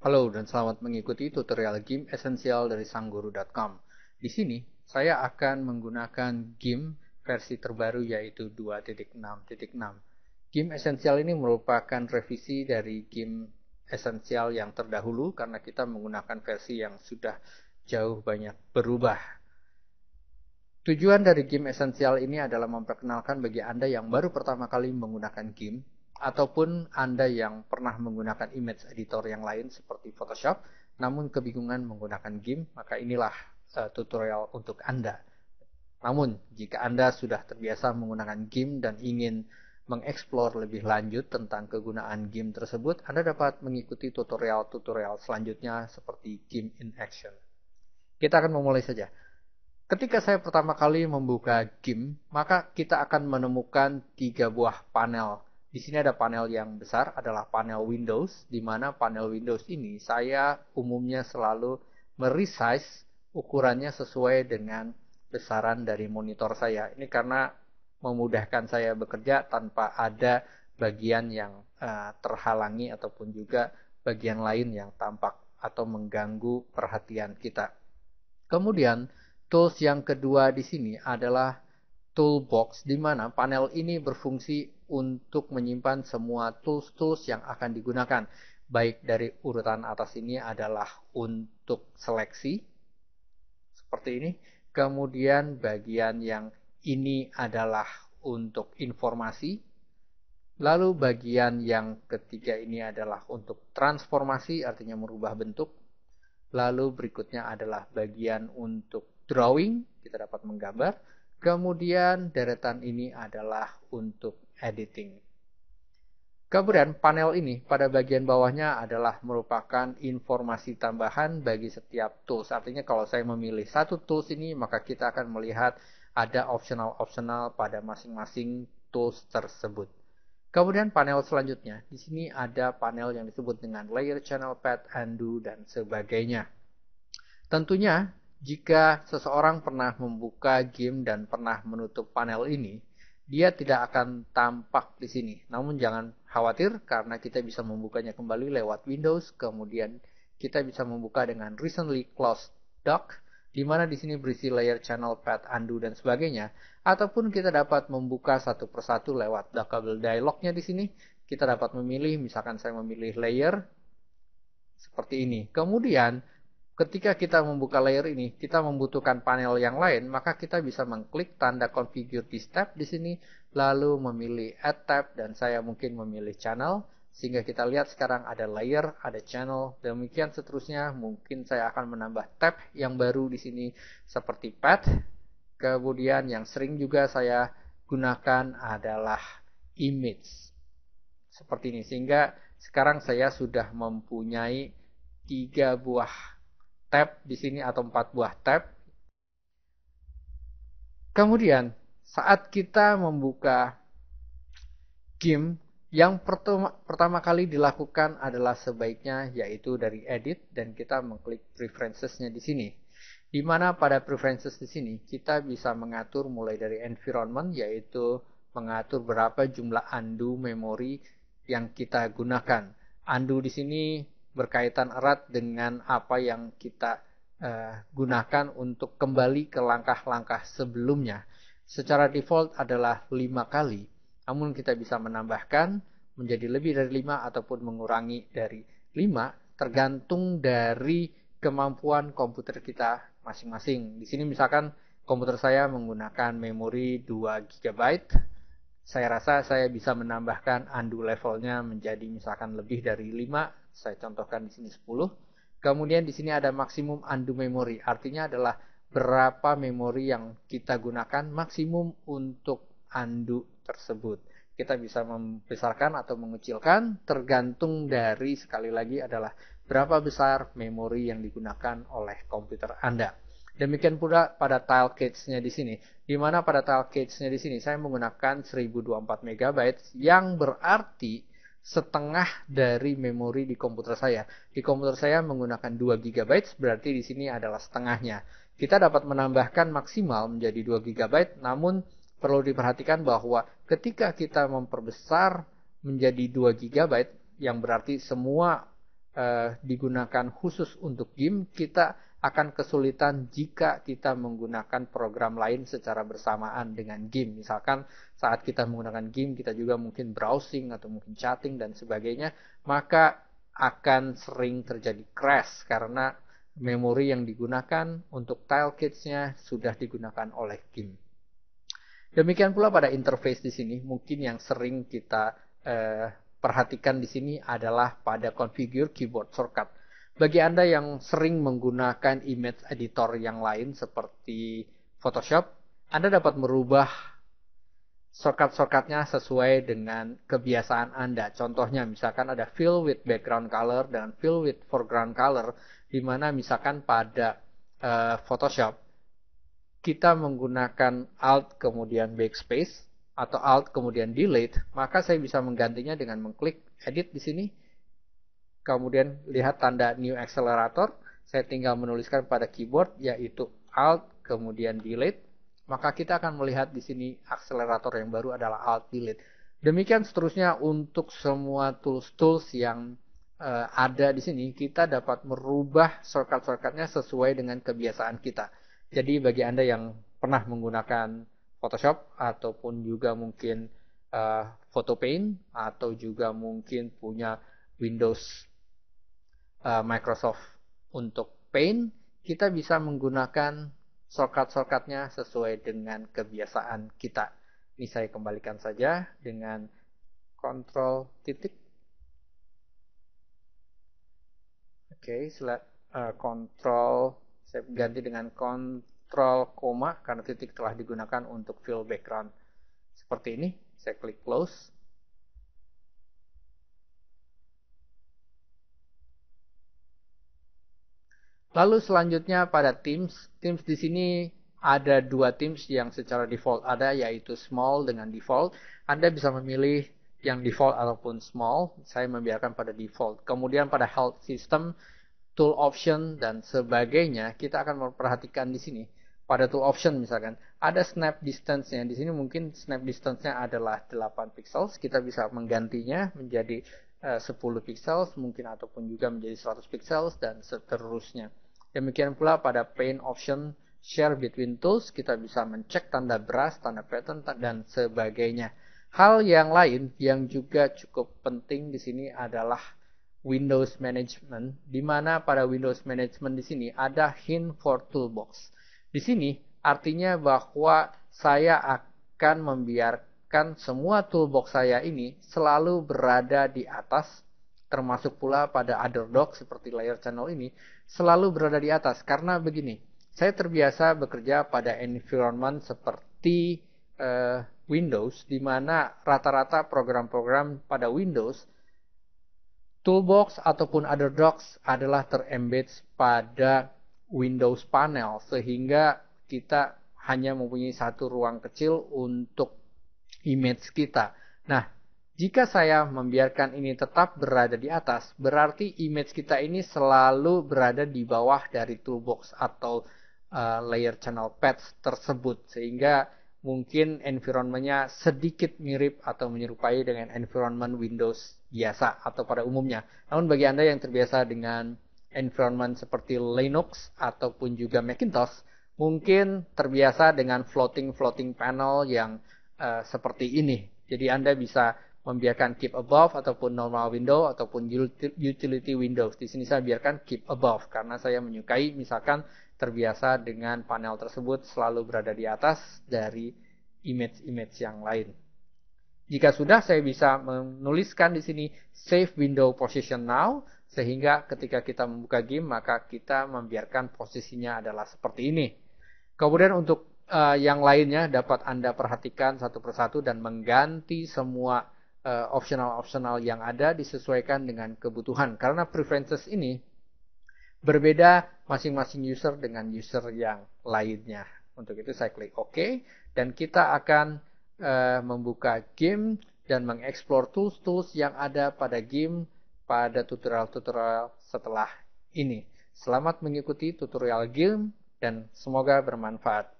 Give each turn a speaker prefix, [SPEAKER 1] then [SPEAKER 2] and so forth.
[SPEAKER 1] Halo dan selamat mengikuti tutorial game esensial dari sangguru.com. Di sini saya akan menggunakan game versi terbaru yaitu 2.6.6. Game esensial ini merupakan revisi dari game esensial yang terdahulu karena kita menggunakan versi yang sudah jauh banyak berubah. Tujuan dari game esensial ini adalah memperkenalkan bagi Anda yang baru pertama kali menggunakan game ataupun Anda yang pernah menggunakan image editor yang lain seperti Photoshop namun kebingungan menggunakan game, maka inilah tutorial untuk Anda. Namun, jika Anda sudah terbiasa menggunakan game dan ingin mengeksplor lebih lanjut tentang kegunaan game tersebut, Anda dapat mengikuti tutorial-tutorial selanjutnya seperti Game in Action. Kita akan memulai saja. Ketika saya pertama kali membuka game, maka kita akan menemukan 3 buah panel. Di sini ada panel yang besar, adalah panel Windows, di mana panel Windows ini saya umumnya selalu meresize ukurannya sesuai dengan besaran dari monitor saya. Ini karena memudahkan saya bekerja tanpa ada bagian yang terhalangi ataupun juga bagian lain yang tampak atau mengganggu perhatian kita. Kemudian, tools yang kedua di sini adalah toolbox, di mana panel ini berfungsi untuk menyimpan semua tools-tools yang akan digunakan. Baik dari urutan atas ini adalah untuk seleksi, seperti ini. Kemudian bagian yang ini adalah untuk informasi. Lalu bagian yang ketiga ini adalah untuk transformasi, artinya merubah bentuk. Lalu berikutnya adalah bagian untuk drawing, kita dapat menggambar. Kemudian deretan ini adalah untuk editing. Kemudian panel ini pada bagian bawahnya adalah merupakan informasi tambahan bagi setiap tools. Artinya kalau saya memilih satu tools ini, maka kita akan melihat ada optional-optional pada masing-masing tools tersebut. Kemudian panel selanjutnya, di sini ada panel yang disebut dengan layer, channel, path, undo, dan sebagainya. Tentunya, jika seseorang pernah membuka game dan pernah menutup panel ini, dia tidak akan tampak di sini. Namun jangan khawatir karena kita bisa membukanya kembali lewat Windows, kemudian kita bisa membuka dengan recently closed dock, di mana di sini berisi layer, channel, path, undo, dan sebagainya. Ataupun kita dapat membuka satu persatu lewat dockable dialognya di sini. Kita dapat memilih, misalkan saya memilih layer, seperti ini. Kemudian, ketika kita membuka layer ini, kita membutuhkan panel yang lain, maka kita bisa mengklik tanda configure this tab di sini, lalu memilih add tab, dan saya mungkin memilih channel, sehingga kita lihat sekarang ada layer, ada channel, demikian seterusnya. Mungkin saya akan menambah tab yang baru di sini seperti path. Kemudian yang sering juga saya gunakan adalah image. Seperti ini, sehingga sekarang saya sudah mempunyai 3 buah tab di sini atau 4 buah tab. Kemudian, saat kita membuka game, yang pertama kali dilakukan adalah sebaiknya yaitu dari edit dan kita mengklik preferences-nya di sini. Di mana pada preferences di sini kita bisa mengatur mulai dari environment, yaitu mengatur berapa jumlah undo memori yang kita gunakan. Undo di sini berkaitan erat dengan apa yang kita gunakan untuk kembali ke langkah-langkah sebelumnya. Secara default adalah 5 kali, namun kita bisa menambahkan menjadi lebih dari 5 ataupun mengurangi dari 5 tergantung dari kemampuan komputer kita masing-masing. Di sini misalkan komputer saya menggunakan memori 2 GB, saya rasa saya bisa menambahkan undo levelnya menjadi misalkan lebih dari 5, saya contohkan di sini 10. Kemudian di sini ada maksimum undo memory, artinya adalah berapa memori yang kita gunakan maksimum untuk undo tersebut. Kita bisa membesarkan atau mengecilkan tergantung dari, sekali lagi, adalah berapa besar memori yang digunakan oleh komputer Anda. Demikian pula pada tile cache-nya di sini, di mana pada tile cache-nya di sini saya menggunakan 1024 MB yang berarti setengah dari memori di komputer saya. Di komputer saya menggunakan 2 GB, berarti di sini adalah setengahnya. Kita dapat menambahkan maksimal menjadi 2 GB, namun perlu diperhatikan bahwa ketika kita memperbesar menjadi 2 GB, yang berarti semua digunakan khusus untuk game, kita akan kesulitan jika kita menggunakan program lain secara bersamaan dengan game. Misalkan saat kita menggunakan game, kita juga mungkin browsing atau mungkin chatting dan sebagainya, maka akan sering terjadi crash karena memori yang digunakan untuk tilekits-nya sudah digunakan oleh game. Demikian pula pada interface di sini, mungkin yang sering kita perhatikan di sini adalah pada configure keyboard shortcut. Bagi Anda yang sering menggunakan image editor yang lain seperti Photoshop, Anda dapat merubah shortcut-shortcutnya sesuai dengan kebiasaan Anda. Contohnya misalkan ada fill with background color dan fill with foreground color, di mana misalkan pada Photoshop kita menggunakan Alt kemudian Backspace atau Alt kemudian Delete, maka saya bisa menggantinya dengan mengklik Edit di sini. Kemudian lihat tanda New Accelerator, saya tinggal menuliskan pada keyboard yaitu Alt kemudian Delete, maka kita akan melihat di sini akselerator yang baru adalah Alt Delete. Demikian seterusnya untuk semua tools-tools yang ada di sini, kita dapat merubah shortcut-shortcutnya sesuai dengan kebiasaan kita. Jadi bagi Anda yang pernah menggunakan Photoshop ataupun juga mungkin Photo Paint atau juga mungkin punya Windows Microsoft untuk Paint, kita bisa menggunakan shortcut-shortcutnya sesuai dengan kebiasaan kita. Ini saya kembalikan saja dengan Ctrl titik. Oke, Ctrl, saya ganti dengan Ctrl koma karena titik telah digunakan untuk fill background. Seperti ini, saya klik close. Lalu selanjutnya pada Themes di sini ada dua themes yang secara default ada, yaitu small dengan default. Anda bisa memilih yang default ataupun small. Saya membiarkan pada default. Kemudian pada health system, tool option dan sebagainya, kita akan memperhatikan di sini. Pada tool option misalkan ada snap distance-nya. Di sini mungkin snap distance-nya adalah 8 pixels. Kita bisa menggantinya menjadi 10 pixels mungkin ataupun juga menjadi 100 pixels dan seterusnya. Demikian pula pada paint option share between tools, kita bisa mencek tanda brush, tanda pattern dan sebagainya. Hal yang lain yang juga cukup penting di sini adalah Windows Management, di mana pada Windows Management di sini ada hint for toolbox. Di sini artinya bahwa saya akan membiarkan semua toolbox saya ini selalu berada di atas, termasuk pula pada other dock seperti layar channel ini, selalu berada di atas. Karena begini, saya terbiasa bekerja pada environment seperti Windows, di mana rata-rata program-program pada Windows, toolbox ataupun other docks adalah terembed pada Windows panel, sehingga kita hanya mempunyai satu ruang kecil untuk image kita. Nah, jika saya membiarkan ini tetap berada di atas, berarti image kita ini selalu berada di bawah dari toolbox atau layer channel paths tersebut, sehingga mungkin environment-nya sedikit mirip atau menyerupai dengan environment Windows biasa atau pada umumnya. Namun bagi Anda yang terbiasa dengan environment seperti Linux ataupun juga Macintosh, mungkin terbiasa dengan floating panel yang seperti ini. Jadi Anda bisa membiarkan keep above ataupun normal window ataupun utility windows. Di sini saya biarkan keep above karena saya menyukai misalkan terbiasa dengan panel tersebut selalu berada di atas dari image-image yang lain. Jika sudah, saya bisa menuliskan di sini save window position now, sehingga ketika kita membuka game maka kita membiarkan posisinya adalah seperti ini. Kemudian untuk yang lainnya dapat Anda perhatikan satu persatu dan mengganti semua optional yang ada disesuaikan dengan kebutuhan. Karena preferences ini berbeda masing-masing user dengan user yang lainnya. Untuk itu saya klik OK dan kita akan membuka game dan mengeksplor tools-tools yang ada pada game pada tutorial-tutorial setelah ini. Selamat mengikuti tutorial game dan semoga bermanfaat.